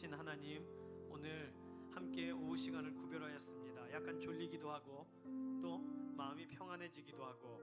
살아계신 하나님, 오늘 함께 오후 시간을 구별하였습니다. 약간 졸리기도 하고 또 마음이 평안해지기도 하고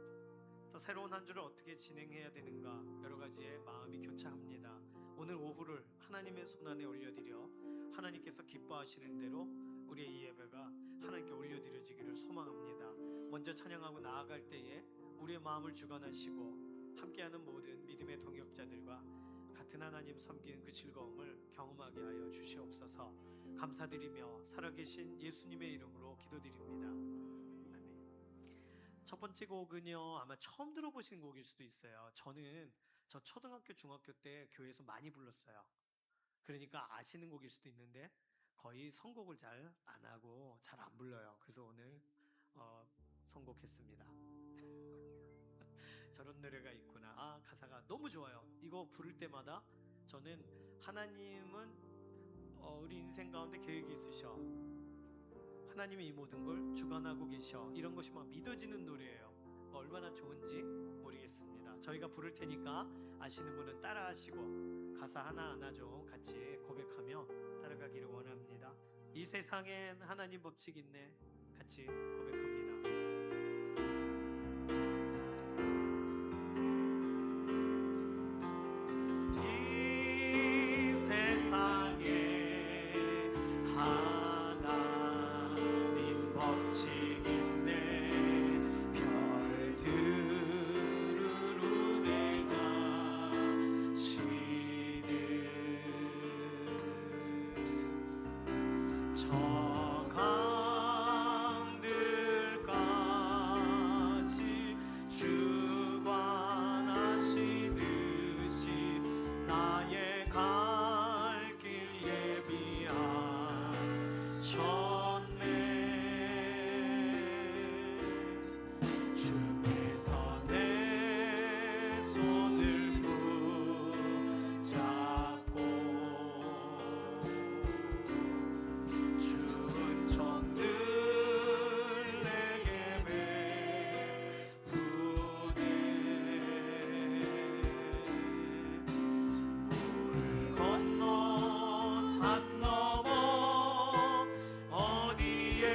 또 새로운 한 주를 어떻게 진행해야 되는가 여러 가지의 마음이 교차합니다. 오늘 오후를 하나님의 손안에 올려드려 하나님께서 기뻐하시는 대로 우리의 이 예배가 하나님께 올려드려지기를 소망합니다. 먼저 찬양하고 나아갈 때에 우리의 마음을 주관하시고 함께하는 모든 믿음의 동역자들과 같은 하나님 섬기는 그 즐거움을 경험하게 하여 주시옵소서. 감사드리며 살아계신 예수님의 이름으로 기도드립니다. 아멘. 첫 번째 곡은요, 아마 처음 들어보신 곡일 수도 있어요. 저 초등학교 중학교 때 교회에서 많이 불렀어요. 그러니까 아시는 곡일 수도 있는데 거의 선곡을 잘 안 하고 잘 안 불러요. 그래서 오늘 선곡했습니다. 저런 노래가 있구나. 아, 가사가 너무 좋아요. 이거 부를 때마다 저는 하나님은 우리 인생 가운데 계획이 있으셔. 하나님이 이 모든 걸 주관하고 계셔. 이런 것이 막 믿어지는 노래예요. 얼마나 좋은지 모르겠습니다. 저희가 부를 테니까 아시는 분은 따라하시고 가사 하나하나 좀 같이 고백하며 따라가기를 원합니다. 이 세상엔 하나님 법칙 있네. 같이 고백합니다. 이 세상에 하나님 법칙 있네. 별들으로 내가 시는 저 강들까지 주관하시듯이 나의 갈 길 예비하셨네. 주께서 내 손을 붙잡고 주은 종들 내게 베푸네. 물 건너 산 넘어 어디에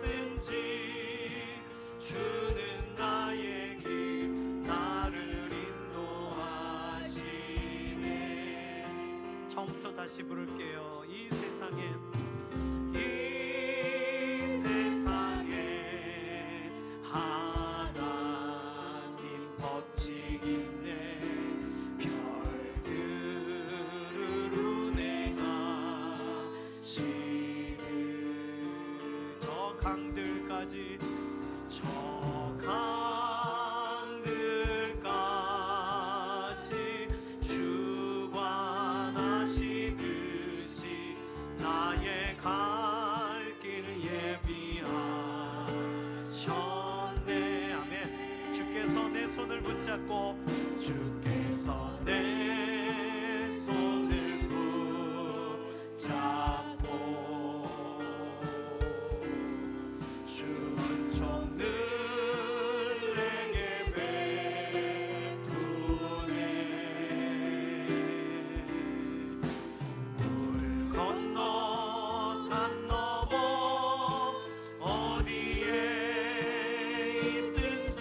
있든지 주는 나의 길 나를 인도하시네. 처음부터 다시 부를게요. 이 세상에 하나님 법칙 있네. 별들으로 내가 시는 저 강들까지 주관하시듯이 나의 갈 길 예비하셨네. 아멘. 주께서 내 손을 붙잡고 주께서 내 손을 붙잡고 주은 종들 내게 베푸네. 물 건너 산 넘어 어디에 있든지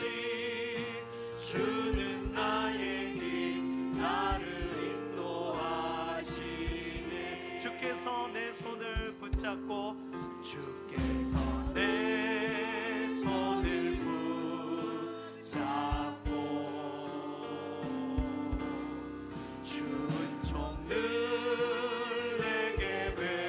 주는 나의 길 나를 인도하시네. 주께서 내 손을 붙잡고 주께서 내 손을 붙잡고 주은 종들 내게 베푸네.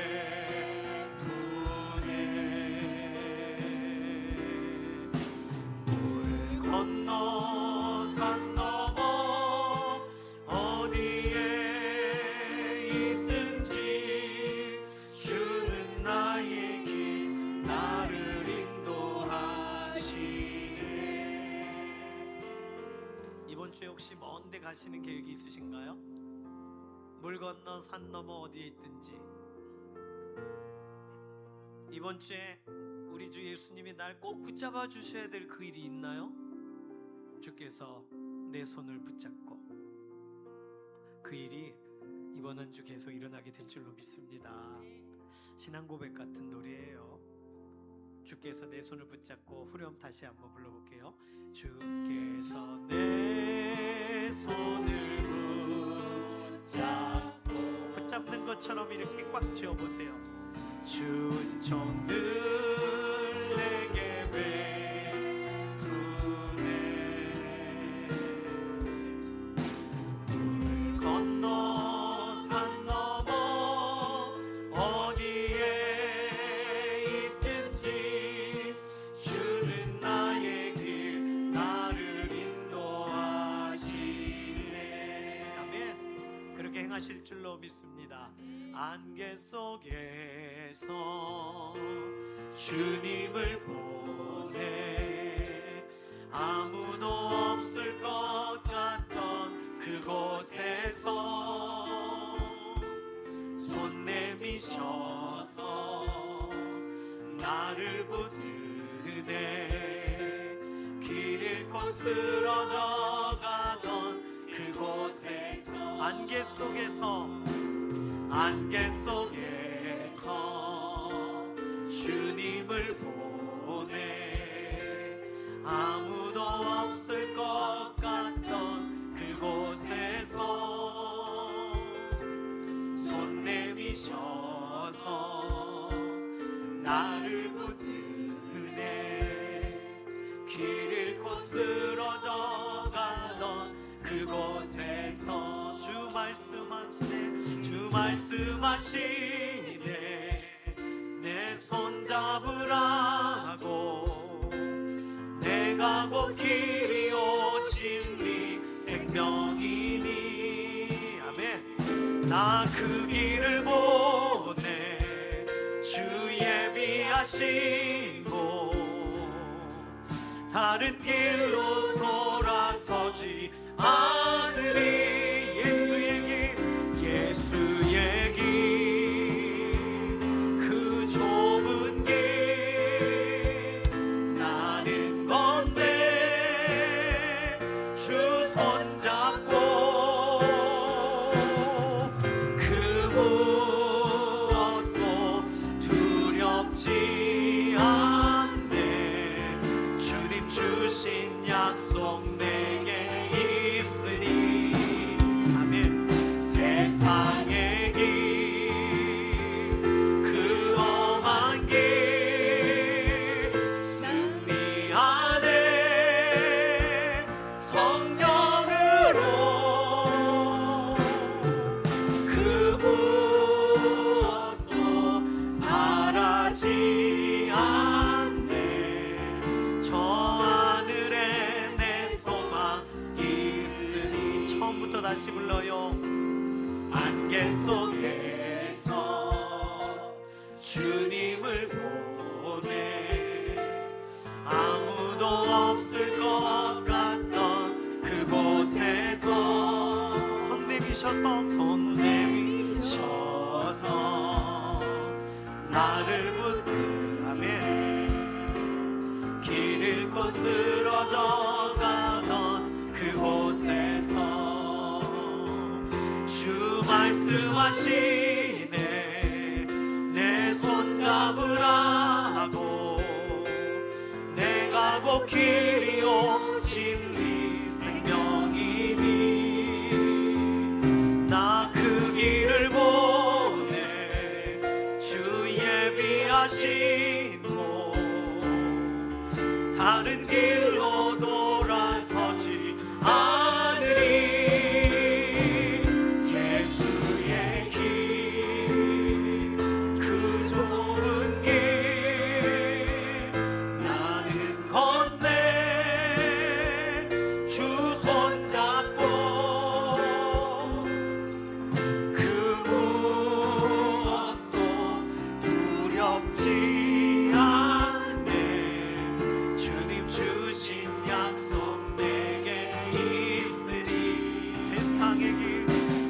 물 건너 산 넘어 어디에 있든지 주는 나의 길 나를 인도하시네. 이번 주에 혹시 먼데 가시는 계획이 있으신가요? 물 건너 산 넘어 어디에 있든지. 이번 주에 우리 주 예수님이 날 꼭 붙잡아 주셔야 될 그 일이 있나요? 주께서 내 손을 붙잡고 그 일이 이번 한 주 계속 일어나게 될 줄로 믿습니다. 신앙 고백 같은 노래예요. 주께서 내 손을 붙잡고 후렴 다시 한번 불러볼게요. 주께서 내 손을 붙잡는 것처럼 이렇게 꽉 쥐어보세요. 주은 종들 내게 베푸네. 물 건너 산 넘어 어디에 있든지 주는 나의 길 나를 인도하시네. 아멘. 그렇게 행하실 줄로 믿습니다. 안개 속에서 주님을 보내 아무도 없을 것 같던 그곳에서 손 내미셔서 나를 붙드네. 길 잃고 쓰러져 가던 그곳에서 안개 속에서 주님을 보내 아무도 없을 것 같던 그곳에서 손 내미셔서 나를 붙드네. 길 잃고 쓰러져 가던 그곳에서 주 말씀하시네. 내 손 잡으라고 내가 곧 길이요 진리 생명이니. 아멘. 나 그 길을 보내 주 예비하신 곳 다른 길로 돌아서지 않으리. 예수의 길 그 좁은 길 나는 건데 주 손잡고 그 무엇도 두렵지 않네. 주님 주신 약속 내게 있으니. 아멘. 세상의 길 그 험한 길 승리하네. 성령으로 그 무엇도 바라지 않네. 저 하늘에 내 소망 있으니. 처음부터 다시 불러요. 안개 속에서 주님을 보내 아무도 없을 것 같던 그곳에서 손 내미셔서 나를 붙들어. 아멘. 길 잃고 쓰러져 가던 그곳에서 주 말씀하시네. 내 손 잡으라고 내가 곧 길이요 진리 생명이니. 나 그 길을 보내 주 예비하신 곳 다른 길로 돌아서지 않으리.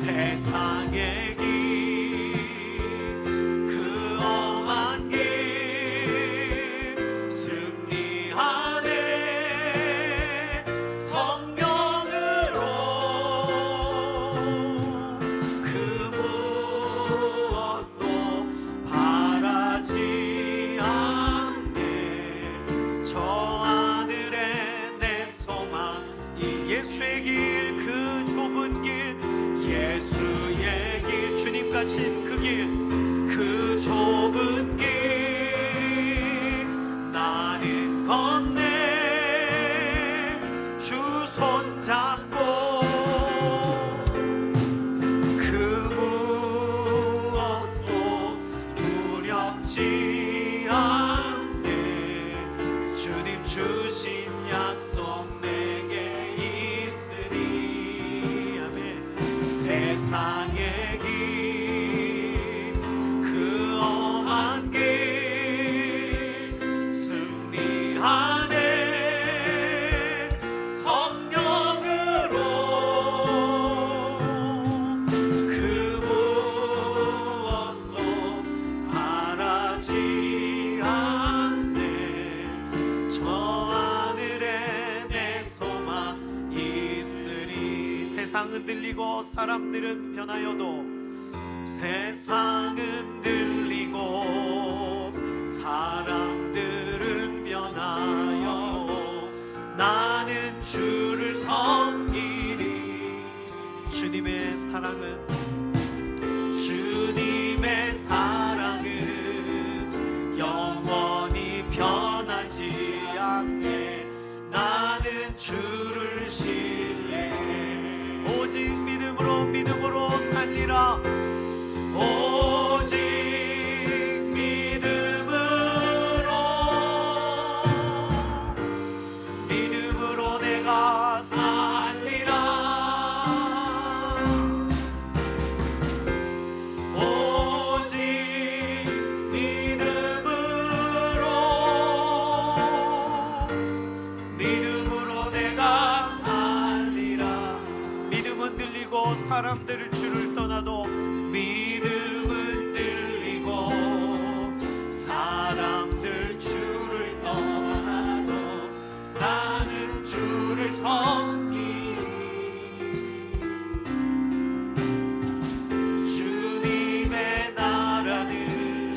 세상의 길 그 험한 길 승리하네. 성령으로 그 세상은 들리고 사람들은 변하여도, 세상은 들리고 사람들은 변하여도 나는 주를 섬기리. 주님의 사랑은 영원히 변하지 않네. 나는 주를 신뢰해. 오직 믿음으로 살리라. 오직 믿음으로 내가 살리라. 오직 믿음으로 내가 살리라. 믿음은 들리고 사람들을 주를 떠나도, 믿음은 들리고 사람들 주를 떠나도 나는 주를 섬기리. 주님의 나라는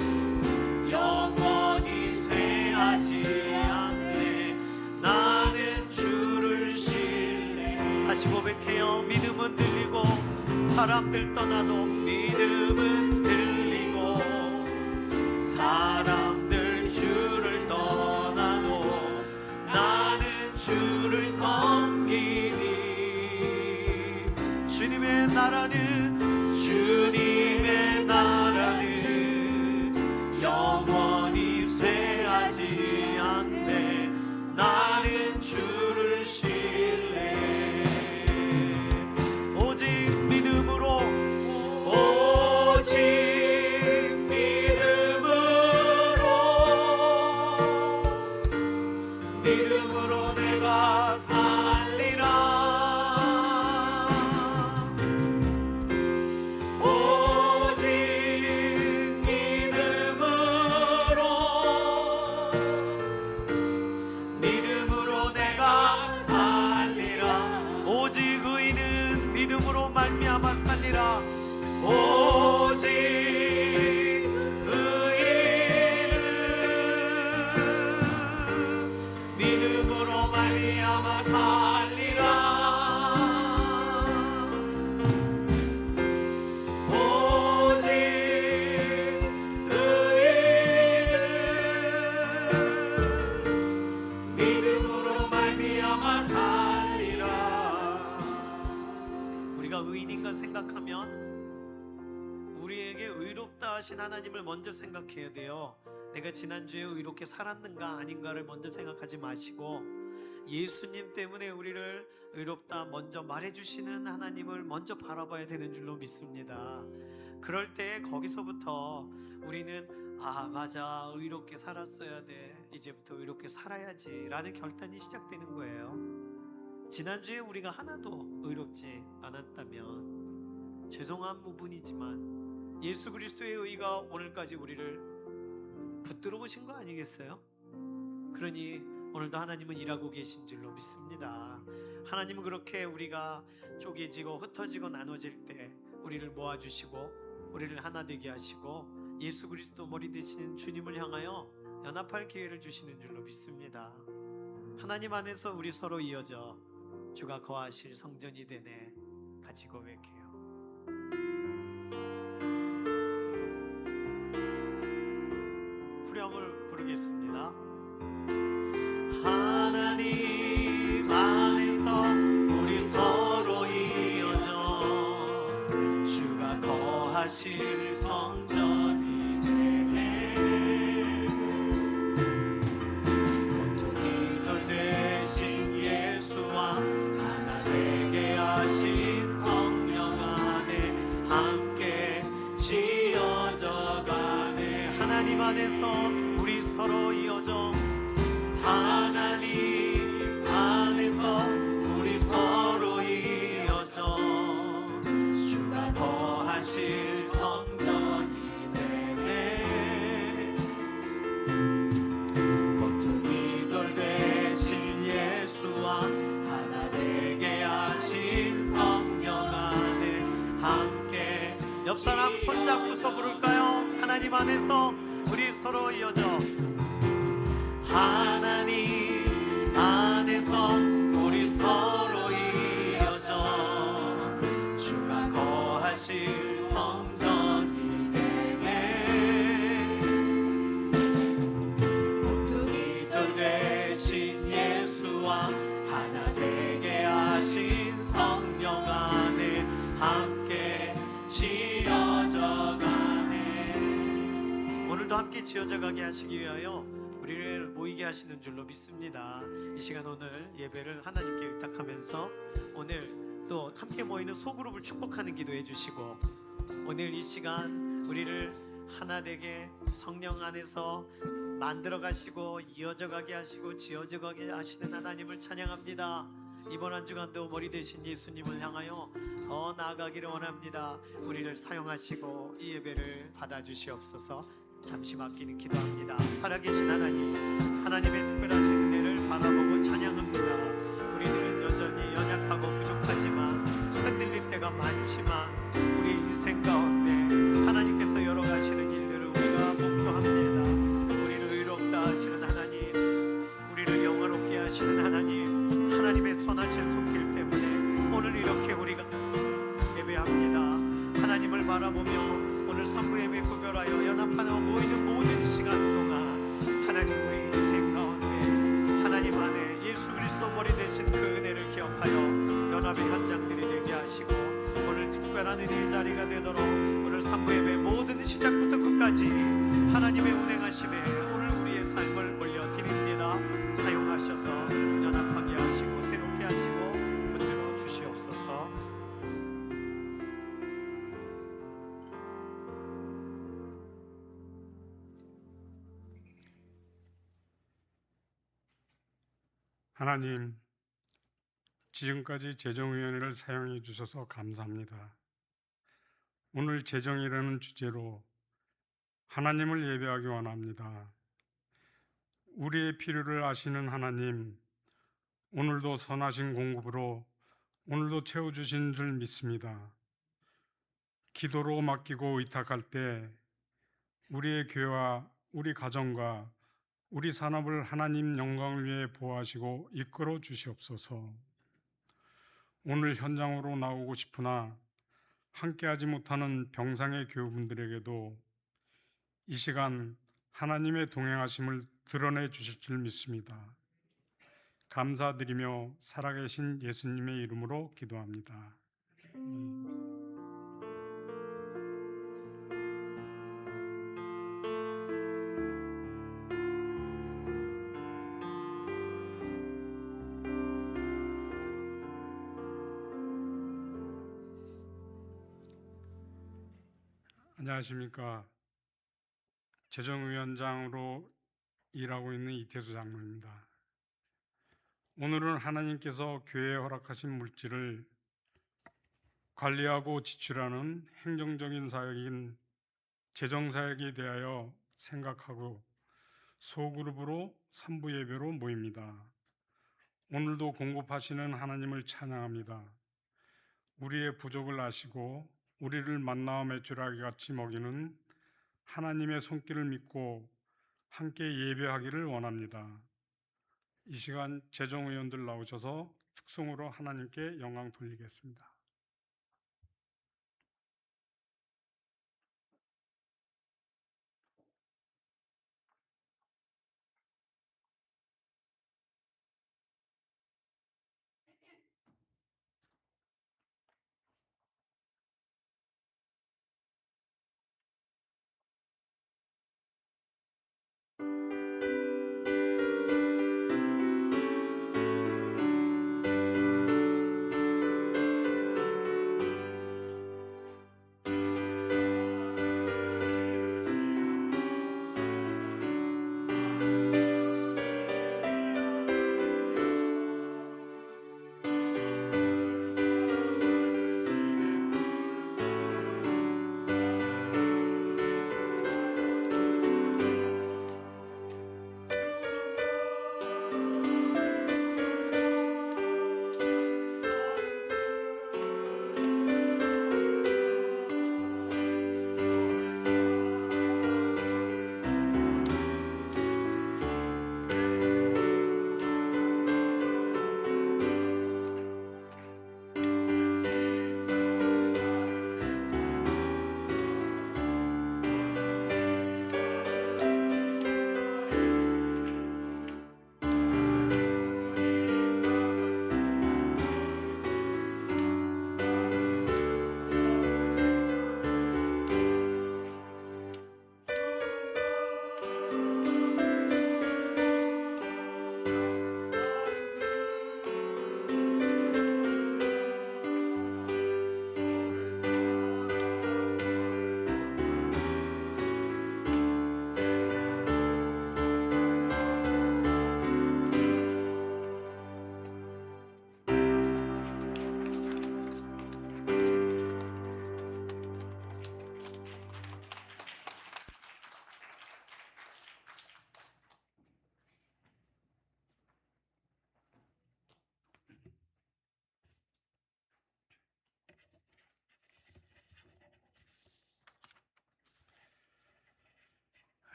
영원히 쇠하지 않네. 나는 주를 신뢰해. 다시 고백해요. 믿음은 들리고 사람들 떠나도, 믿음은 들리고 사람들 주를 떠나도 나는 주를 섬기리. 주님의 나라는 영원히 쇠하지 않네. 나는 주를 신뢰해. 오직 믿음으로 내가 살리라. 오직 믿음으로 내가 살리라. 오직 의인은 믿음으로 말미암아 살리라. 오직 의인은 믿음으로 말미암아 살리라. 오직 의인은 믿음으로 말미암아 살리라. 우리가 의인인가 생각하면 우리에게 의롭다 하신 하나님을 먼저 생각해야 돼요. 내가 지난주에 의롭게 살았는가 아닌가를 먼저 생각하지 마시고, 예수님 때문에 우리를 의롭다 먼저 말해주시는 하나님을 먼저 바라봐야 되는 줄로 믿습니다. 그럴 때 거기서부터 우리는 맞아, 의롭게 살았어야 돼, 이제부터 의롭게 살아야지 라는 결단이 시작되는 거예요. 지난주에 우리가 하나도 의롭지 않았다면 죄송한 부분이지만 예수 그리스도의 의가 오늘까지 우리를 붙들어 오신 거 아니겠어요? 그러니 오늘도 하나님은 일하고 계신 줄로 믿습니다. 하나님은 그렇게 우리가 쪼개지고 흩어지고 나눠질 때 우리를 모아주시고 우리를 하나 되게 하시고 예수 그리스도 머리 되시는 주님을 향하여 연합할 기회를 주시는 줄로 믿습니다. 하나님 안에서 우리 서로 이어져 주가 거하실 성전이 되네. 같이 고백해요. 후렴을 부르겠습니다. 하나님 안에서 우리 서로 이어져 주가 거하실 성전이 되네. 온통이 돌 되신 예수와 하나 되게 하신 성령 안에 함께 지어져 가네. 하나님 안에서 우리 서로 이어져, 하나님 안에서 우리 서로 이어져 주가 거하실 성전이 되네. 보통이 돌 되신 예수와 하나 되게 하신 성령 이어져 하나님 안에서 우리 서로 이어져 주가 거하실 성전이 되네. 모퉁이 돌 되신 예수와 하나 되게 하신 성령 안에 함께 지어져 가네. 오늘도 함께 지어져 가게 하시기 위하여 우리를 모이게 하시는 줄로 믿습니다. 이 시간 오늘 예배를 하나님께 의탁하면서 오늘 또 함께 모이는 소그룹을 축복하는 기도해 주시고, 오늘 이 시간 우리를 하나 되게 성령 안에서 만들어 가시고 이어져 가게 하시고 지어져 가게 하시는 하나님을 찬양합니다. 이번 한 주간도 머리 되신 예수님을 향하여 더 나아가기를 원합니다. 우리를 사용하시고 이 예배를 받아주시옵소서. 잠시 맡기는 기도합니다. 살아계신 하나님, 하나님의 특별하신 은혜를 바라보고 찬양합니다. 우리들은 여전히 연약하고 부족하지만 흔들릴 때가 많지만 우리 인생 가운데 하나님께서 열어가시는 일들을 우리가 목도합니다. 우리를 의롭다 하시는 하나님, 우리를 영화롭게 하시는 하나님, 하나님의 선하신 손길 때문에 오늘 이렇게 우리가 예배합니다. 하나님을 바라보며 오늘 선부 예배 구별하여 연합하여 모이는 모든 시간 동안 하나님 우리 인생 가운데 하나님 안에 예수 그리스도 머리 되신 그 은혜를 기억하여 연합의 현장들이 되게 하시고 오늘 특별한 은혜의 자리가 되도록 오늘 선부 예배 모든 시작부터 끝까지 하나님의 운행하심에 오늘 우리의 삶을 올려드립니다. 사용하셔서 연합하게 하시고 새롭게 하시고 붙들어 주시옵소서. 하나님, 지금까지 재정위원회를 사용해 주셔서 감사합니다. 오늘 재정이라는 주제로 하나님을 예배하기 원합니다. 우리의 필요를 아시는 하나님, 오늘도 선하신 공급으로 오늘도 채워주신 줄 믿습니다. 기도로 맡기고 의탁할 때 우리의 교회와 우리 가정과 우리 산업을 하나님 영광을 위해 보호하시고 이끌어 주시옵소서. 오늘 현장으로 나오고 싶으나 함께하지 못하는 병상의 교우분들에게도 이 시간 하나님의 동행하심을 드러내 주실 줄 믿습니다. 감사드리며 살아계신 예수님의 이름으로 기도합니다. 안녕하십니까. 재정위원장으로 일하고 있는 이태수 장로입니다. 오늘은 하나님께서 교회에 허락하신 물질을 관리하고 지출하는 행정적인 사역인 재정사역에 대하여 생각하고 소그룹으로 3부 예배로 모입니다. 오늘도 공급하시는 하나님을 찬양합니다. 우리의 부족을 아시고 우리를 만나와 매출하기 같이 먹이는 하나님의 손길을 믿고 함께 예배하기를 원합니다. 이 시간 재정의원들 나오셔서 특송으로 하나님께 영광 돌리겠습니다.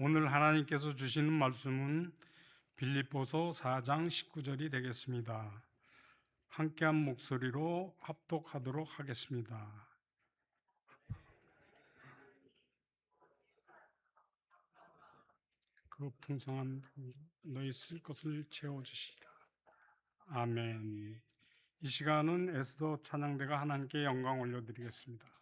오늘 하나님께서 주시는 말씀은 빌립보서 4장 19절이 되겠습니다. 함께한 목소리로 합독하도록 하겠습니다. 그 풍성한 너희 쓸 것을 채워주시라. 아멘. 이 시간은 에스더 찬양대가 하나님께 영광 올려드리겠습니다.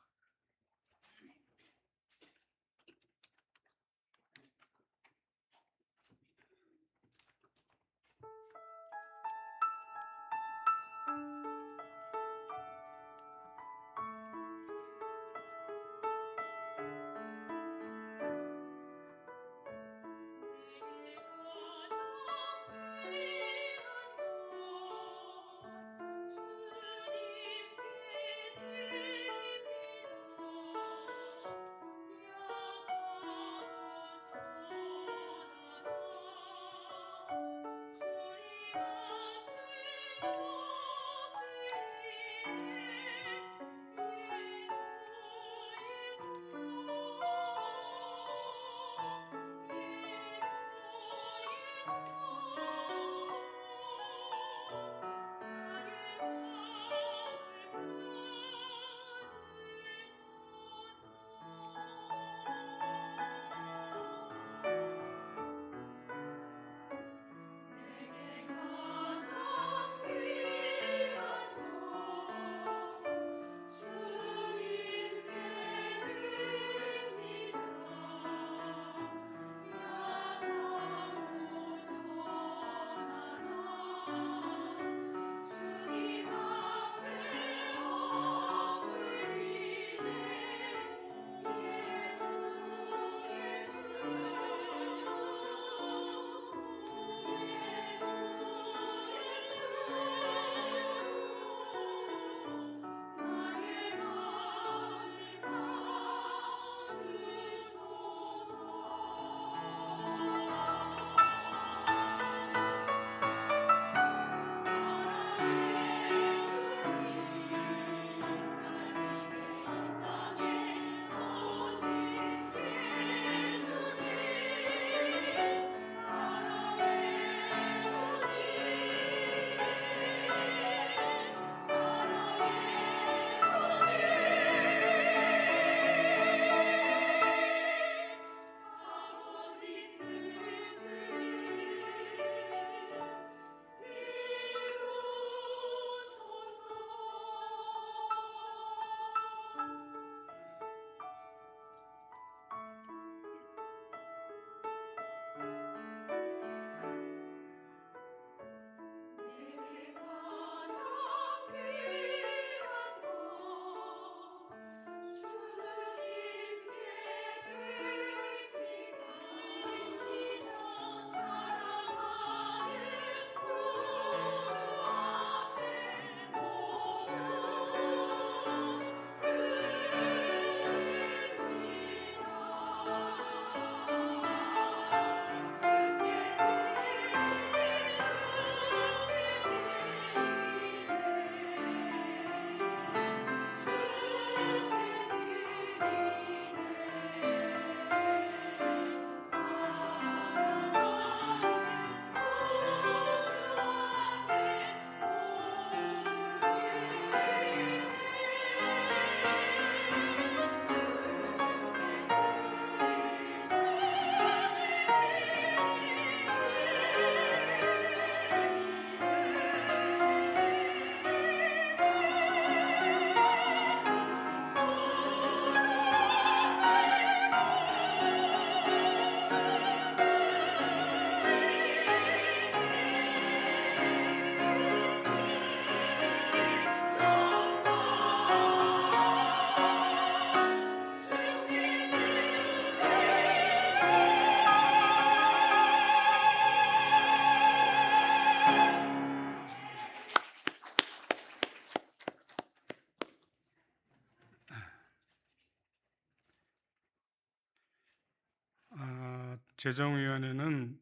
재정위원회는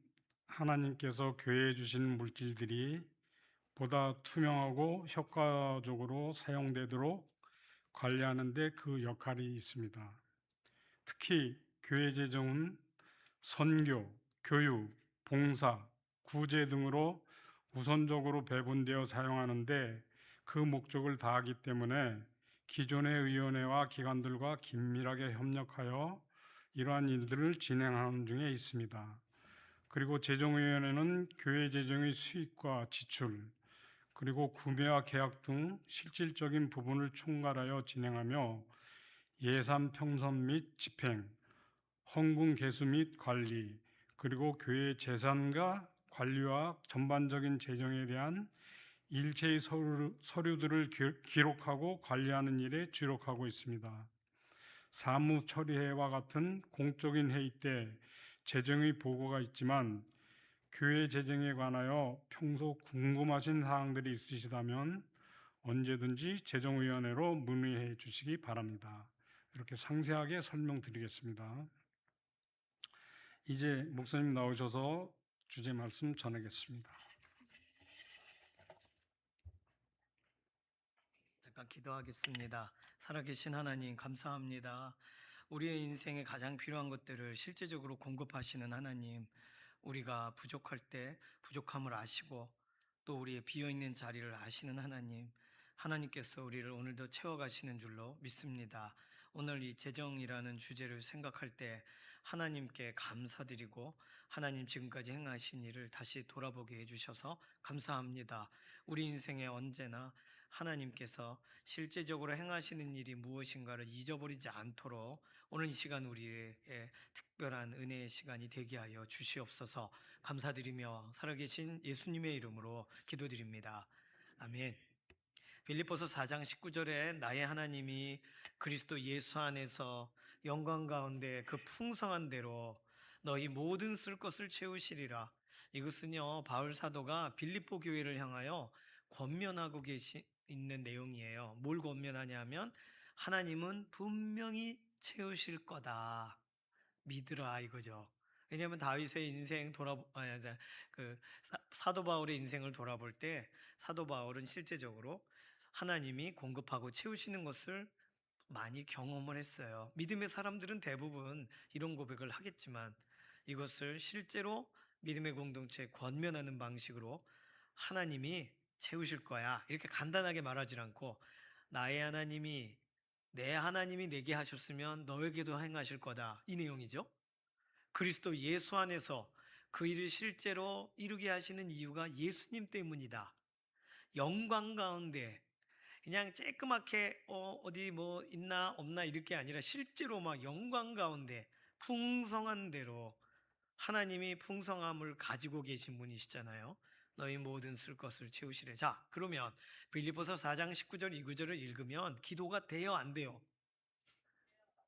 하나님께서 교회에 주신 물질들이 보다 투명하고 효과적으로 사용되도록 관리하는 데 그 역할이 있습니다. 특히 교회 재정은 선교, 교육, 봉사, 구제 등으로 우선적으로 배분되어 사용하는데 그 목적을 다하기 때문에 기존의 위원회와 기관들과 긴밀하게 협력하여 이러한 일들을 진행하는 중에 있습니다. 그리고 재정위원회는 교회 재정의 수익과 지출, 그리고 구매와 계약 등 실질적인 부분을 총괄하여 진행하며 예산 평선 및 집행, 헌금 개수 및 관리, 그리고 교회 재산과 관리와 전반적인 재정에 대한 일체의 서류들을 기록하고 관리하는 일에 주력하고 있습니다. 사무 처리회와 같은 공적인 회의 때 재정의 보고가 있지만 교회 재정에 관하여 평소 궁금하신 사항들이 있으시다면 언제든지 재정위원회로 문의해 주시기 바랍니다. 이렇게 상세하게 설명드리겠습니다. 이제 목사님 나오셔서 주제 말씀 전하겠습니다. 잠깐 기도하겠습니다. 살아계신 하나님 감사합니다. 우리의 인생에 가장 필요한 것들을 실제적으로 공급하시는 하나님, 우리가 부족할 때 부족함을 아시고 또 우리의 비어있는 자리를 아시는 하나님, 하나님께서 우리를 오늘도 채워가시는 줄로 믿습니다. 오늘 이 재정이라는 주제를 생각할 때 하나님께 감사드리고 하나님 지금까지 행하신 일을 다시 돌아보게 해주셔서 감사합니다. 우리 인생에 언제나 하나님께서 실제적으로 행하시는 일이 무엇인가를 잊어버리지 않도록 오늘 이 시간 우리의 특별한 은혜의 시간이 되게 하여 주시옵소서. 감사드리며 살아계신 예수님의 이름으로 기도드립니다. 아멘. 빌립보서 4장 19절에 나의 하나님이 그리스도 예수 안에서 영광 가운데 그 풍성한 대로 너희 모든 쓸 것을 채우시리라. 이것은요, 바울 사도가 빌립보 교회를 향하여 권면하고 있는 내용이에요. 뭘 권면하냐면 하나님은 분명히 채우실 거다. 믿으라 이거죠. 왜냐하면 다윗의 인생 그 사도 바울의 인생을 돌아볼 때 사도 바울은 실제적으로 하나님이 공급하고 채우시는 것을 많이 경험을 했어요. 믿음의 사람들은 대부분 이런 고백을 하겠지만 이것을 실제로 믿음의 공동체에 권면하는 방식으로 하나님이 채우실 거야 이렇게 간단하게 말하지 않고 나의 하나님이 내 하나님이 내게 하셨으면 너에게도 행하실 거다 이 내용이죠. 그리스도 예수 안에서 그 일을 실제로 이루게 하시는 이유가 예수님 때문이다. 영광 가운데 그냥 쬐끄맣게 어디 뭐 있나 없나 이렇게 아니라 실제로 막 영광 가운데 풍성한 대로 하나님이 풍성함을 가지고 계신 분이시잖아요. 너희 모든 쓸 것을 채우시래. 자, 그러면 빌립보서 4장 19절 2구절을 읽으면 기도가 돼요, 안 돼요?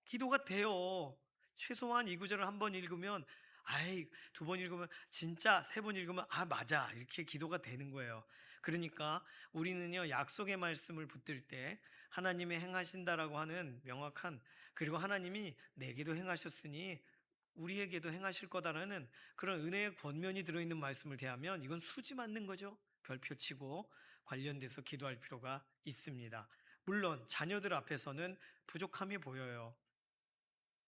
기도가 돼요. 최소한 이 구절을 한 번 읽으면 아이 두 번 읽으면 진짜 세 번 읽으면 아 맞아 이렇게 기도가 되는 거예요. 그러니까 우리는요 약속의 말씀을 붙들 때 하나님이 행하신다라고 하는 명확한 그리고 하나님이 내게도 행하셨으니 우리에게도 행하실 거다라는 그런 은혜의 권면이 들어있는 말씀을 대하면 이건 수지 맞는 거죠. 별표 치고 관련돼서 기도할 필요가 있습니다. 물론 자녀들 앞에서는 부족함이 보여요.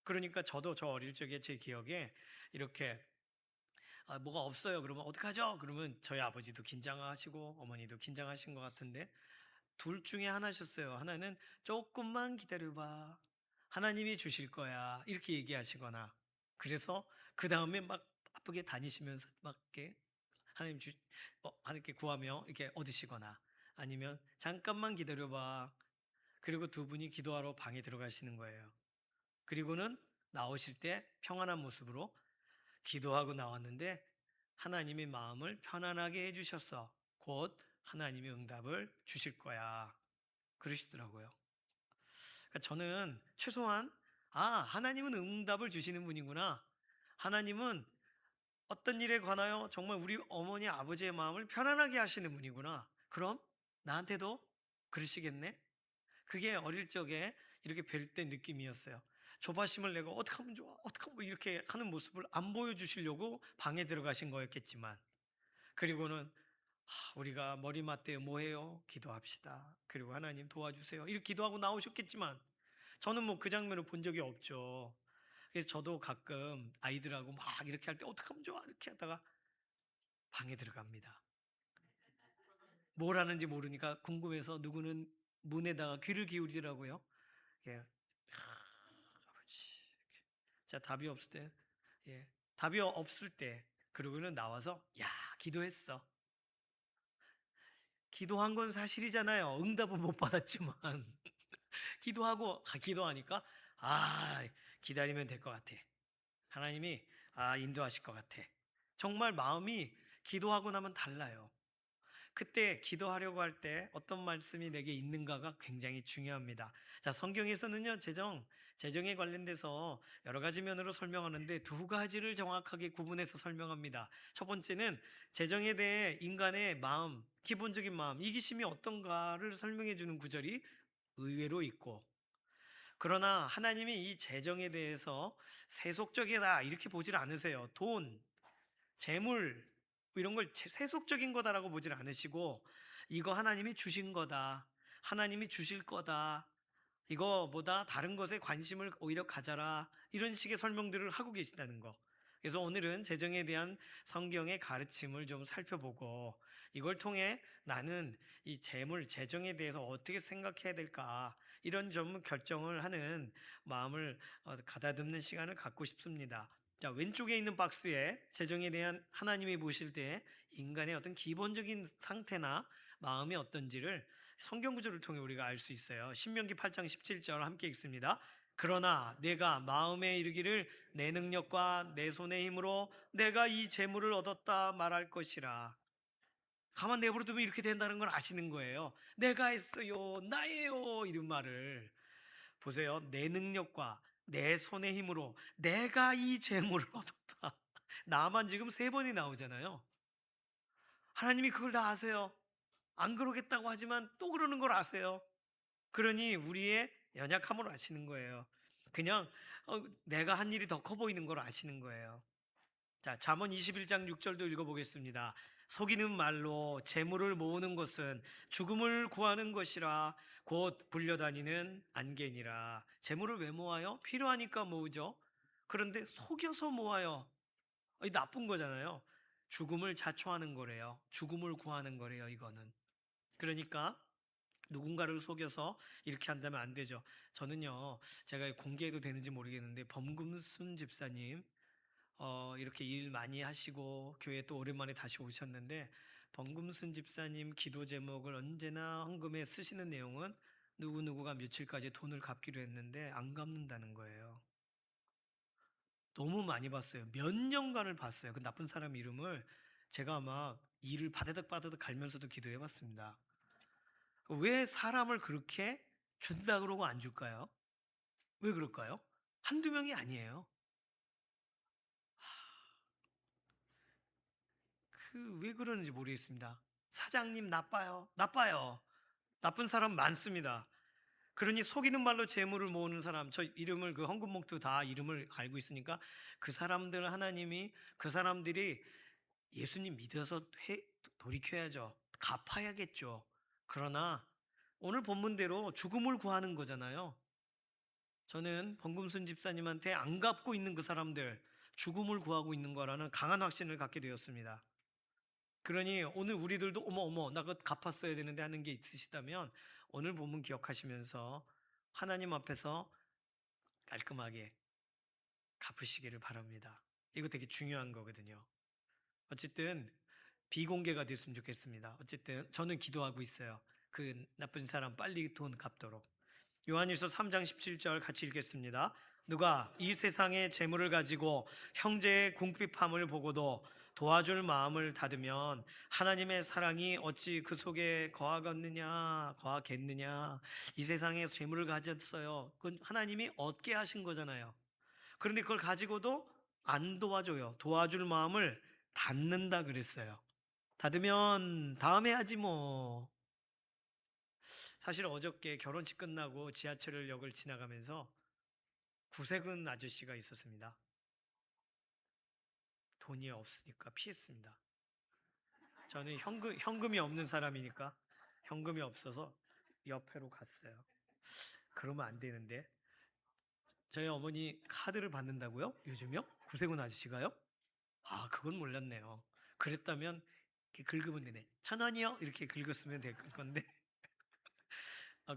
그러니까 저도 저 어릴 적에 제 기억에 이렇게 뭐가 없어요. 그러면 어떡하죠? 그러면 저희 아버지도 긴장하시고 어머니도 긴장하신 것 같은데 둘 중에 하나셨어요. 하나는 조금만 기다려봐. 하나님이 주실 거야. 이렇게 얘기하시거나 그래서 그 다음에 막 바쁘게 다니시면서 막 이렇게 하나님께 구하며 이렇게 얻으시거나 아니면 잠깐만 기다려봐. 그리고 두 분이 기도하러 방에 들어가시는 거예요. 그리고는 나오실 때 평안한 모습으로 기도하고 나왔는데 하나님의 마음을 편안하게 해주셨어. 곧 하나님이 응답을 주실 거야. 그러시더라고요. 그러니까 저는 최소한 하나님은 응답을 주시는 분이구나. 하나님은 어떤 일에 관하여 정말 우리 어머니 아버지의 마음을 편안하게 하시는 분이구나. 그럼 나한테도 그러시겠네? 그게 어릴 적에 이렇게 뵐 때 느낌이었어요. 조바심을 내고 어떻게 하면 좋아? 어떻게 하면 이렇게 하는 모습을 안 보여주시려고 방에 들어가신 거였겠지만 그리고는 우리가 머리 맞대요 뭐해요? 기도합시다. 그리고 하나님 도와주세요. 이렇게 기도하고 나오셨겠지만 저는 뭐 그 장면을 본 적이 없죠. 그래서 저도 가끔 아이들하고 막 이렇게 할 때 어떡하면 좋아 이렇게 하다가 방에 들어갑니다. 뭘 하는지 모르니까 궁금해서 누구는 문에다가 귀를 기울이더라고요. 예. 아버지. 이렇게. 자, 답이 없을 때, 예. 답이 없을 때, 그러고는 나와서, 야, 기도했어. 기도한 건 사실이잖아요. 응답은 못 받았지만. 기도하니까, 아, 기다리면 될 것 같아. 하나님이, 인도하실 것 같아. 정말 마음이 기도하고 나면 달라요. 그때 기도하려고 할 때 어떤 말씀이 내게 있는가가 굉장히 중요합니다. 자, 성경에서는요, 재정에 관련돼서 여러 가지 면으로 설명하는데 두 가지를 정확하게 구분해서 설명합니다. 첫 번째는 재정에 대해 인간의 마음, 기본적인 마음, 이기심이 어떤가를 설명해 주는 구절이 의외로 있고, 그러나 하나님이 이 재정에 대해서 세속적이다 이렇게 보질 않으세요. 돈, 재물 이런 걸 세속적인 거다라고 보질 않으시고 이거 하나님이 주신 거다. 하나님이 주실 거다. 이거보다 다른 것에 관심을 오히려 가져라. 이런 식의 설명들을 하고 계신다는 거. 그래서 오늘은 재정에 대한 성경의 가르침을 좀 살펴보고 이걸 통해 나는 이 재물, 재정에 대해서 어떻게 생각해야 될까 이런 좀 결정을 하는 마음을 가다듬는 시간을 갖고 싶습니다. 자, 왼쪽에 있는 박스에 재정에 대한 하나님이 보실 때 인간의 어떤 기본적인 상태나 마음이 어떤지를 성경 구절을 통해 우리가 알 수 있어요. 신명기 8장 17절 함께 읽습니다. 그러나 내가 마음에 이르기를 내 능력과 내 손의 힘으로 내가 이 재물을 얻었다 말할 것이라. 가만 내버려두면 이렇게 된다는 걸 아시는 거예요. 내가 했어요, 나예요 이런 말을. 보세요. 내 능력과 내 손의 힘으로 내가 이 재물을 얻었다. 나만 지금 세 번이 나오잖아요. 하나님이 그걸 다 아세요. 안 그러겠다고 하지만 또 그러는 걸 아세요. 그러니 우리의 연약함을 아시는 거예요. 그냥 내가 한 일이 더 커 보이는 걸 아시는 거예요. 자, 잠언 21장 6절도 읽어보겠습니다. 속이는 말로 재물을 모으는 것은 죽음을 구하는 것이라 곧 불려다니는 안개니라. 재물을 왜 모아요? 필요하니까 모으죠. 그런데 속여서 모아요. 이 나쁜 거잖아요. 죽음을 자초하는 거래요. 죽음을 구하는 거래요, 이거는. 그러니까 누군가를 속여서 이렇게 한다면 안 되죠. 저는요, 제가 공개해도 되는지 모르겠는데 범금순 집사님 이렇게 일 많이 하시고 교회 또 오랜만에 다시 오셨는데 범금순 집사님 기도 제목을 언제나 헌금에 쓰시는 내용은 누구누구가 며칠까지 돈을 갚기로 했는데 안 갚는다는 거예요. 너무 많이 봤어요. 몇 년간을 봤어요. 그 나쁜 사람 이름을 제가 막 일을 바다득 바다득 갈면서도 기도해 봤습니다. 왜 사람을 그렇게 준다 그러고 안 줄까요? 왜 그럴까요? 한두 명이 아니에요. 왜 그러는지 모르겠습니다. 사장님 나빠요. 나빠요. 나쁜 사람 많습니다. 그러니 속이는 말로 재물을 모으는 사람, 저 이름을 그 헌금 목도 다 이름을 알고 있으니까 그 사람들 하나님이 그 사람들이 예수님 믿어서 돌이켜야죠. 갚아야겠죠. 그러나 오늘 본문대로 죽음을 구하는 거잖아요. 저는 범금순 집사님한테 안 갚고 있는 그 사람들 죽음을 구하고 있는 거라는 강한 확신을 갖게 되었습니다. 그러니 오늘 우리들도 어머 어머 나 그거 갚았어야 되는데 하는 게 있으시다면 오늘 본문 기억하시면서 하나님 앞에서 깔끔하게 갚으시기를 바랍니다. 이거 되게 중요한 거거든요. 어쨌든 비공개가 됐으면 좋겠습니다. 어쨌든 저는 기도하고 있어요. 그 나쁜 사람 빨리 돈 갚도록. 요한일서 3장 17절 같이 읽겠습니다. 누가 이 세상의 재물을 가지고 형제의 궁핍함을 보고도 도와줄 마음을 닫으면 하나님의 사랑이 어찌 그 속에 거하겠느냐. 이 세상에 재물을 가졌어요. 그건 하나님이 얻게 하신 거잖아요. 그런데 그걸 가지고도 안 도와줘요. 도와줄 마음을 닫는다 그랬어요. 닫으면 다음에 하지 뭐. 사실 어저께 결혼식 끝나고 지하철역을 지나가면서 구색은 아저씨가 있었습니다. 돈이 없으니까 피했습니다. 저는 현금이 없는 사람이니까 현금이 없어서 옆에로 갔어요. 그러면 안 되는데 저희 어머니 카드를 받는다고요? 요즘요? 구세군 아저씨가요? 아, 그건 몰랐네요. 그랬다면 이렇게 긁으면 되네. 1,000원이요? 이렇게 긁었으면 될 건데.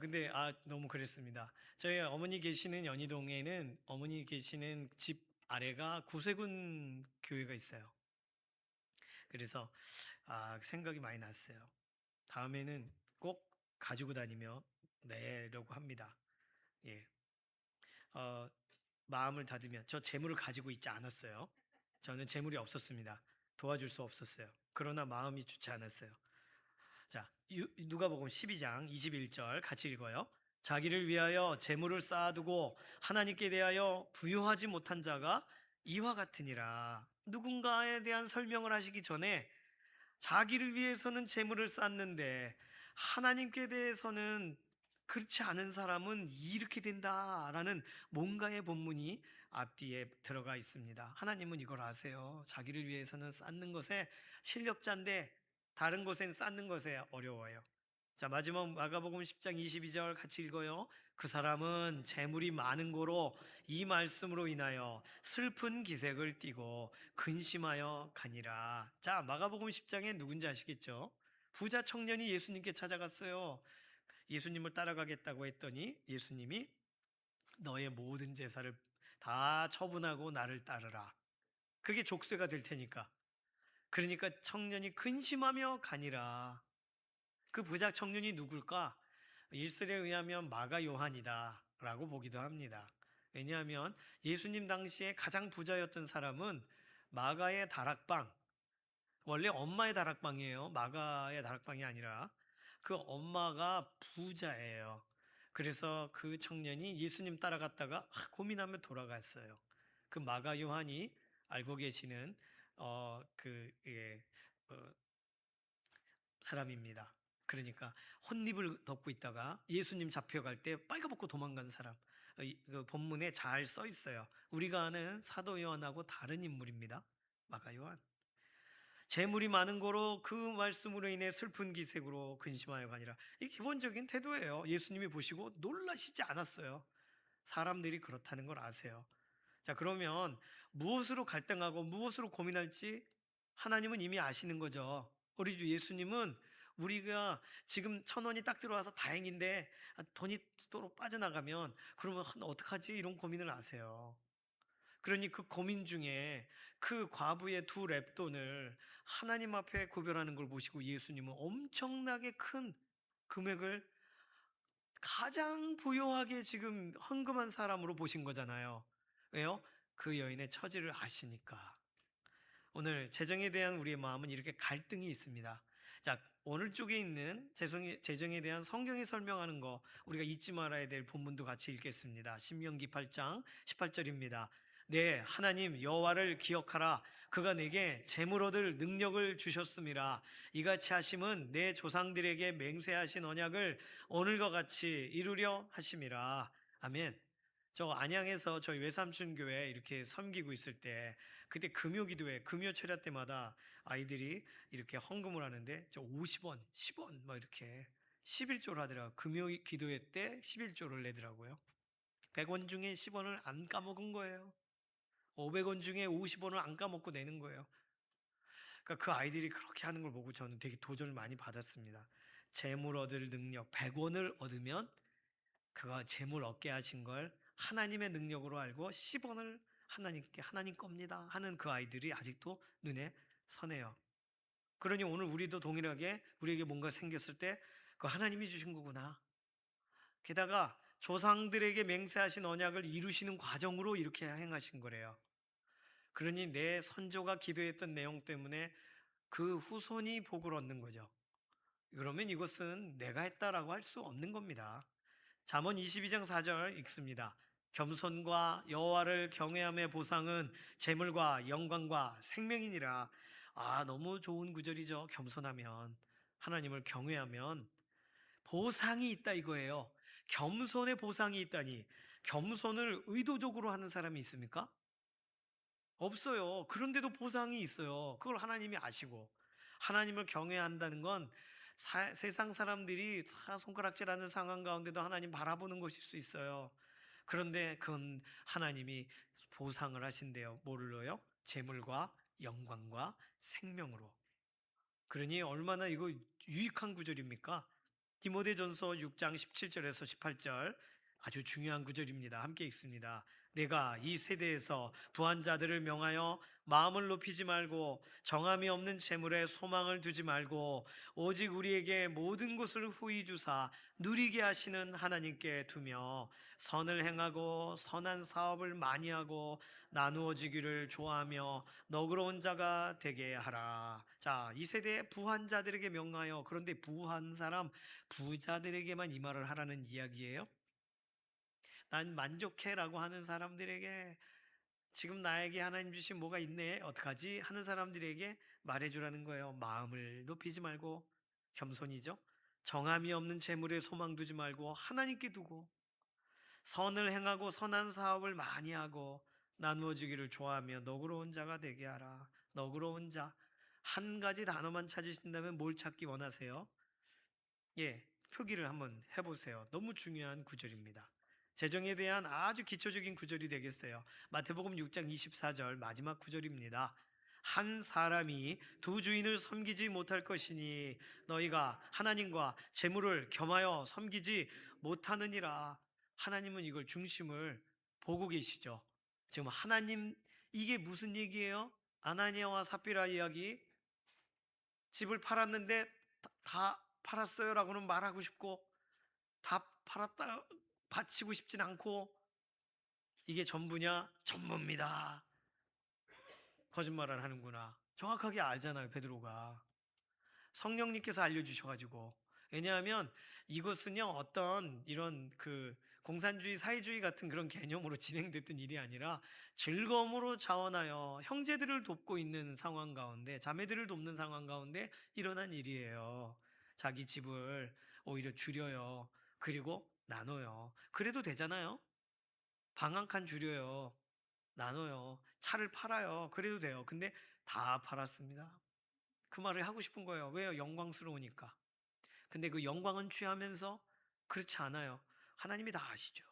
근데 너무 그랬습니다. 저희 어머니 계시는 연희동에는 어머니 계시는 집 아래가 구세군 교회가 있어요. 그래서 생각이 많이 났어요. 다음에는 꼭 가지고 다니며 내려고 합니다. 예. 어, 마음을 다듬면 저 재물을 가지고 있지 않았어요. 저는 재물이 없었습니다. 도와줄 수 없었어요. 그러나 마음이 좋지 않았어요. 자, 누가복음 12장 21절 같이 읽어요. 자기를 위하여 재물을 쌓아두고 하나님께 대하여 부요하지 못한 자가 이와 같으니라. 누군가에 대한 설명을 하시기 전에 자기를 위해서는 재물을 쌓는데 하나님께 대해서는 그렇지 않은 사람은 이렇게 된다라는 뭔가의 본문이 앞뒤에 들어가 있습니다. 하나님은 이걸 아세요. 자기를 위해서는 쌓는 것에 실력자인데 다른 곳엔 쌓는 것에 어려워요. 자, 마지막 마가복음 10장 22절 같이 읽어요. 그 사람은 재물이 많은 고로 이 말씀으로 인하여 슬픈 기색을 띠고 근심하여 가니라. 자, 마가복음 10장에 누군지 아시겠죠? 부자 청년이 예수님께 찾아갔어요. 예수님을 따라가겠다고 했더니 예수님이 너의 모든 제사를 다 처분하고 나를 따르라. 그게 족쇄가 될 테니까. 그러니까 청년이 근심하며 가니라. 그 부자 청년이 누굴까? 일설에 의하면 마가 요한이다 라고 보기도 합니다. 왜냐하면 예수님 당시에 가장 부자였던 사람은 마가의 다락방, 원래 엄마의 다락방이에요. 마가의 다락방이 아니라 그 엄마가 부자예요. 그래서 그 청년이 예수님 따라갔다가 고민하며 돌아갔어요. 그 마가 요한이 알고 계시는 사람입니다. 그러니까 혼입을 덮고 있다가 예수님 잡혀갈 때 빨가벗고 도망간 사람. 그 본문에 잘 써 있어요. 우리가 아는 사도 요한하고 다른 인물입니다. 마가 요한. 재물이 많은 거로 그 말씀으로 인해 슬픈 기색으로 근심하여가 아니라 이 기본적인 태도예요. 예수님이 보시고 놀라시지 않았어요. 사람들이 그렇다는 걸 아세요. 자, 그러면 무엇으로 갈등하고 무엇으로 고민할지 하나님은 이미 아시는 거죠. 우리 주 예수님은 우리가 지금 1,000원이 딱 들어와서 다행인데 돈이 또 빠져나가면 그러면 어떡하지? 이런 고민을 아세요. 그러니 그 고민 중에 그 과부의 두 렙돈을 하나님 앞에 구별하는 걸 보시고 예수님은 엄청나게 큰 금액을 가장 부유하게 지금 헌금한 사람으로 보신 거잖아요. 왜요? 그 여인의 처지를 아시니까. 오늘 재정에 대한 우리의 마음은 이렇게 갈등이 있습니다. 자, 오늘 쪽에 있는 재정에 대한 성경이 설명하는 거 우리가 잊지 말아야 될 본문도 같이 읽겠습니다. 신명기 8장 18절입니다. 네, 하나님 여호와를 기억하라. 그가 내게 재물 얻을 능력을 주셨음이라. 이같이 하심은 내 조상들에게 맹세하신 언약을 오늘과 같이 이루려 하심이라. 아멘. 저 안양에서 저희 외삼촌 교회 이렇게 섬기고 있을 때 그때 금요 기도회, 금요 철야 때마다 아이들이 이렇게 헌금을 하는데 저 50원, 10원 막 이렇게 11조를 하더라고요. 금요 기도회 때 11조를 내더라고요. 100원 중에 10원을 안 까먹은 거예요. 500원 중에 50원을 안 까먹고 내는 거예요. 그러니까 그 아이들이 그렇게 하는 걸 보고 저는 되게 도전을 많이 받았습니다. 재물 얻을 능력, 100원을 얻으면 그가 재물 얻게 하신 걸 하나님의 능력으로 알고 10원을 하나님께 하나님 겁니다 하는 그 아이들이 아직도 눈에 선해요. 그러니 오늘 우리도 동일하게 우리에게 뭔가 생겼을 때 그 하나님이 주신 거구나. 게다가 조상들에게 맹세하신 언약을 이루시는 과정으로 이렇게 행하신 거래요. 그러니 내 선조가 기도했던 내용 때문에 그 후손이 복을 얻는 거죠. 그러면 이것은 내가 했다라고 할 수 없는 겁니다. 잠언 22장 4절 읽습니다. 겸손과 여호와를 경외함의 보상은 재물과 영광과 생명이니라. 너무 좋은 구절이죠. 겸손하면 하나님을 경외하면 보상이 있다 이거예요. 겸손의 보상이 있다니. 겸손을 의도적으로 하는 사람이 있습니까? 없어요. 그런데도 보상이 있어요. 그걸 하나님이 아시고 하나님을 경외한다는 건 세상 사람들이 손가락질하는 상황 가운데도 하나님 바라보는 것일 수 있어요. 그런데 그건 하나님이 보상을 하신대요. 뭐를로요? 재물과 영광과 생명으로. 그러니 얼마나 이거 유익한 구절입니까? 디모데전서 6장 17절에서 18절 아주 중요한 구절입니다. 함께 읽습니다. 내가 이 세대에서 부한 자들을 명하여 마음을 높이지 말고 정함이 없는 재물에 소망을 두지 말고 오직 우리에게 모든 것을 후히 주사 누리게 하시는 하나님께 두며 선을 행하고 선한 사업을 많이 하고 나누어지기를 좋아하며 너그러운 자가 되게 하라. 자, 이 세대의 부한 자들에게 명하여. 그런데 부한 사람, 부자들에게만 이 말을 하라는 이야기예요. 난 만족해라고 하는 사람들에게, 지금 나에게 하나님 주신 뭐가 있네, 어떡하지 하는 사람들에게 말해주라는 거예요. 마음을 높이지 말고, 겸손이죠. 정함이 없는 재물에 소망 두지 말고 하나님께 두고, 선을 행하고 선한 사업을 많이 하고 나누어 주기를 좋아하며 너그러운 자가 되게 하라. 너그러운 자, 한 가지 단어만 찾으신다면 뭘 찾기 원하세요? 예, 표기를 한번 해보세요. 너무 중요한 구절입니다. 재정에 대한 아주 기초적인 구절이 되겠어요. 마태복음 6장 24절 마지막 구절입니다. 한 사람이 두 주인을 섬기지 못할 것이니 너희가 하나님과 재물을 겸하여 섬기지 못하느니라. 하나님은 이걸 중심을 보고 계시죠. 지금 하나님, 이게 무슨 얘기예요? 아나니아와 삽비라 이야기. 집을 팔았는데 다 팔았어요라고는 말하고 싶고, 다 팔았다 바치고 싶진 않고, 이게 전부냐? 전부입니다. 거짓말을 하는구나. 정확하게 알잖아요, 베드로가. 성령님께서 알려주셔가지고. 왜냐하면 이것은요, 어떤 이런 공산주의, 사회주의 같은 그런 개념으로 진행됐던 일이 아니라 즐거움으로 자원하여 형제들을 돕고 있는 상황 가운데, 자매들을 돕는 상황 가운데 일어난 일이에요. 자기 집을 오히려 줄여요. 그리고 나눠요. 그래도 되잖아요. 방 한 칸 줄여요. 나눠요. 차를 팔아요. 그래도 돼요. 근데 다 팔았습니다. 그 말을 하고 싶은 거예요. 왜요? 영광스러우니까. 근데 그 영광은 취하면서 그렇지 않아요. 하나님이 다 아시죠.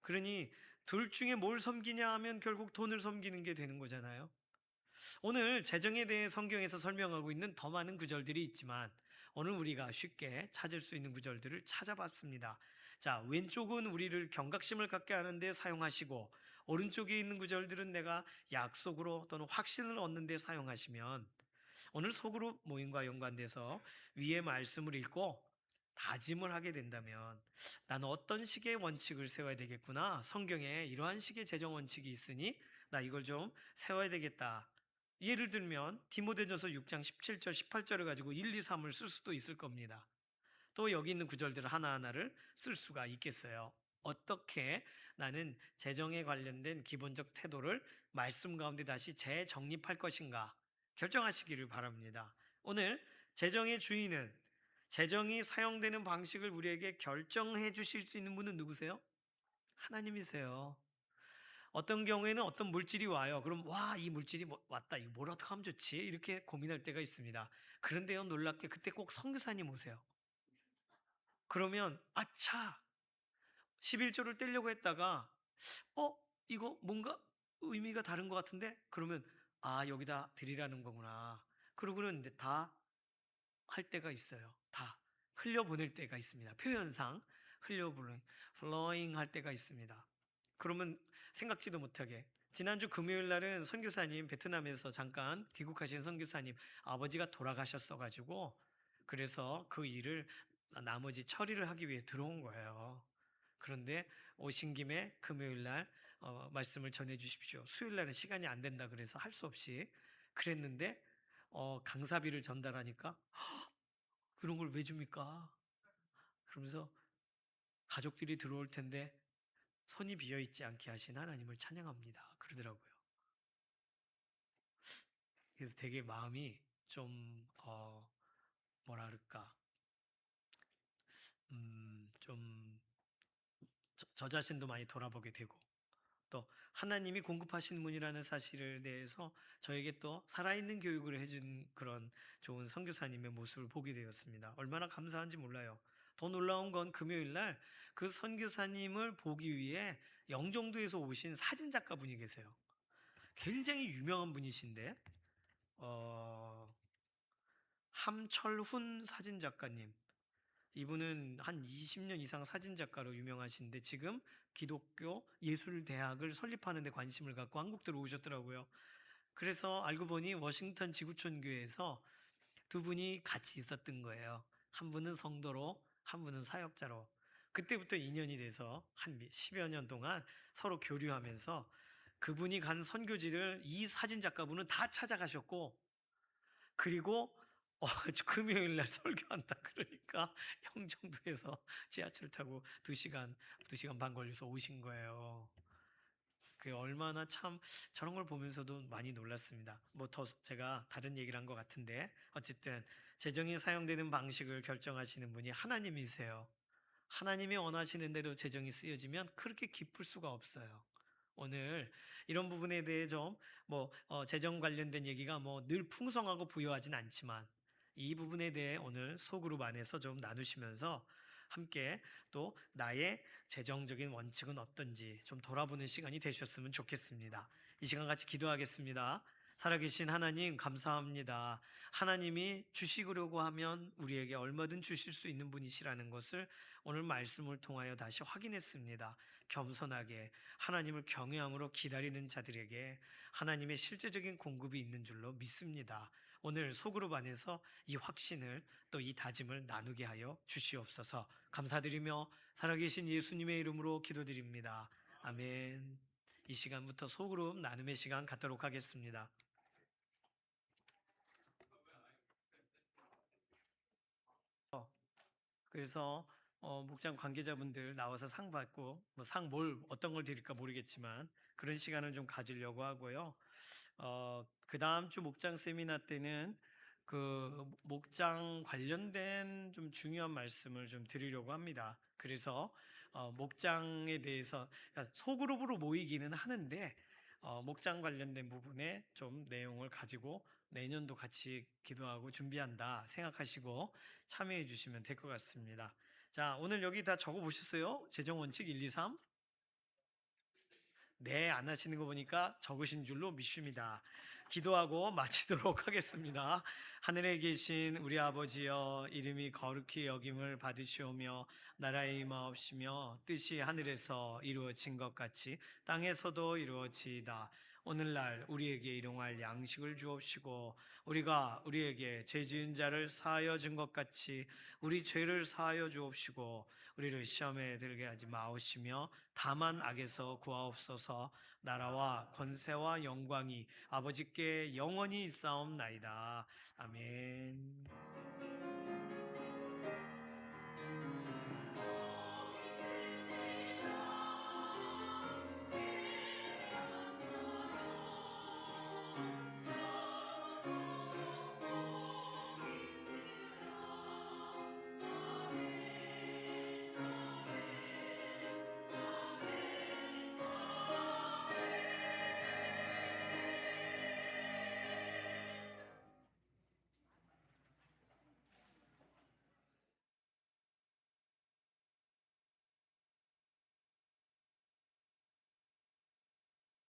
그러니 둘 중에 뭘 섬기냐 하면 결국 돈을 섬기는 게 되는 거잖아요. 오늘 재정에 대해 성경에서 설명하고 있는 더 많은 구절들이 있지만 오늘 우리가 쉽게 찾을 수 있는 구절들을 찾아봤습니다. 자, 왼쪽은 우리를 경각심을 갖게 하는데 사용하시고 오른쪽에 있는 구절들은 내가 약속으로 또는 확신을 얻는 데 사용하시면, 오늘 소그룹 모임과 연관돼서 위의 말씀을 읽고 다짐을 하게 된다면 나는 어떤 식의 원칙을 세워야 되겠구나. 성경에 이러한 식의 재정 원칙이 있으니 나 이걸 좀 세워야 되겠다. 예를 들면 디모데전서 6장 17절 18절을 가지고 1, 2, 3을 쓸 수도 있을 겁니다. 또 여기 있는 구절들 하나하나를 쓸 수가 있겠어요. 어떻게 나는 재정에 관련된 기본적 태도를 말씀 가운데 다시 재정립할 것인가 결정하시기를 바랍니다. 오늘 재정의 주인은, 재정이 사용되는 방식을 우리에게 결정해 주실 수 있는 분은 누구세요? 하나님이세요. 어떤 경우에는 어떤 물질이 와요. 그럼 와, 이 물질이 왔다. 이거 뭘 어떻게 하면 좋지? 이렇게 고민할 때가 있습니다. 그런데요, 놀랍게 그때 꼭 선교사님 오세요. 그러면 아차, 11조를 떼려고 했다가 어? 이거 뭔가 의미가 다른 것 같은데? 그러면 아, 여기다 드리라는 거구나. 그러고는 이제 다 할 때가 있어요. 다 흘려보낼 때가 있습니다. 표현상 흘려보내, flowing 할 때가 있습니다. 그러면 생각지도 못하게, 지난주 금요일 날은 선교사님, 베트남에서 잠깐 귀국하신 선교사님 아버지가 돌아가셨어가지고, 그래서 그 일을 나머지 처리를 하기 위해 들어온 거예요. 그런데 오신 김에 금요일 날 말씀을 전해 주십시오. 수요일 날은 시간이 안 된다 그래서 할 수 없이 그랬는데, 강사비를 전달하니까 그런 걸 왜 줍니까? 그러면서 가족들이 들어올 텐데 손이 비어 있지 않게 하신 하나님을 찬양합니다. 그러더라고요. 그래서 되게 마음이 좀 뭐라 그럴까, 좀 저 자신도 많이 돌아보게 되고, 또 하나님이 공급하신 분이라는 사실에 대해서 저에게 또 살아있는 교육을 해준 그런 좋은 선교사님의 모습을 보게 되었습니다. 얼마나 감사한지 몰라요. 더 놀라운 건 금요일 날 그 선교사님을 보기 위해 영종도에서 오신 사진작가 분이 계세요. 굉장히 유명한 분이신데 함철훈 사진작가님. 이분은 한 20년 이상 사진작가로 유명하신데 지금 기독교 예술대학을 설립하는 데 관심을 갖고 한국 들어오셨더라고요. 그래서 알고 보니 워싱턴 지구촌 교회에서 두 분이 같이 있었던 거예요. 한 분은 성도로, 한 분은 사역자로. 그때부터 인연이 돼서 한 10여 년 동안 서로 교류하면서 그분이 간 선교지를 이 사진작가분은 다 찾아가셨고, 그리고 금요일 날 설교한다 그러니까 영종도에서 지하철 타고 2시간, 2시간 반 걸려서 오신 거예요. 그 얼마나 참 저런 걸 보면서도 많이 놀랐습니다. 뭐 더 제가 다른 얘기를 한 것 같은데 어쨌든 재정이 사용되는 방식을 결정하시는 분이 하나님이세요. 하나님이 원하시는 대로 재정이 쓰여지면 그렇게 기쁠 수가 없어요. 오늘 이런 부분에 대해 좀 재정 관련된 얘기가 뭐 늘 풍성하고 부유하진 않지만 이 부분에 대해 오늘 소그룹 안에서 좀 나누시면서 함께 또 나의 재정적인 원칙은 어떤지 좀 돌아보는 시간이 되셨으면 좋겠습니다. 이 시간 같이 기도하겠습니다. 살아계신 하나님 감사합니다. 하나님이 주시려고 하면 우리에게 얼마든 주실 수 있는 분이시라는 것을 오늘 말씀을 통하여 다시 확인했습니다. 겸손하게 하나님을 경외함으로 기다리는 자들에게 하나님의 실제적인 공급이 있는 줄로 믿습니다. 오늘 소그룹 안에서 이 확신을 또 이 다짐을 나누게 하여 주시옵소서. 감사드리며 살아계신 예수님의 이름으로 기도드립니다. 아멘. 이 시간부터 소그룹 나눔의 시간 갖도록 하겠습니다. 그래서 목장 관계자분들 나와서 상 받고 상 어떤 걸 드릴까 모르겠지만 그런 시간을 좀 가지려고 하고요. 그 다음 주 목장 세미나 때는 그 목장 관련된 좀 중요한 말씀을 좀 드리려고 합니다. 그래서 목장에 대해서 그러니까 소그룹으로 모이기는 하는데 목장 관련된 부분에 좀 내용을 가지고 내년도 같이 기도하고 준비한다 생각하시고 참여해 주시면 될 것 같습니다. 자, 오늘 여기 다 적어 보셨어요? 재정 원칙 1, 2, 3. 네, 안 하시는 거 보니까 적으신 줄로 믿습니다. 기도하고 마치도록 하겠습니다. 하늘에 계신 우리 아버지여, 이름이 거룩히 여김을 받으시오며 나라의 임하옵시며 뜻이 하늘에서 이루어진 것 같이 땅에서도 이루어지이다. 오늘날 우리에게 일용할 양식을 주옵시고 우리가 우리에게 죄 지은 자를 사하여 준 것 같이 우리 죄를 사하여 주옵시고 우리를 시험에 들게 하지 마옵시며 다만 악에서 구하옵소서. 나라와 권세와 영광이 아버지께 영원히 있사옵나이다. 아멘.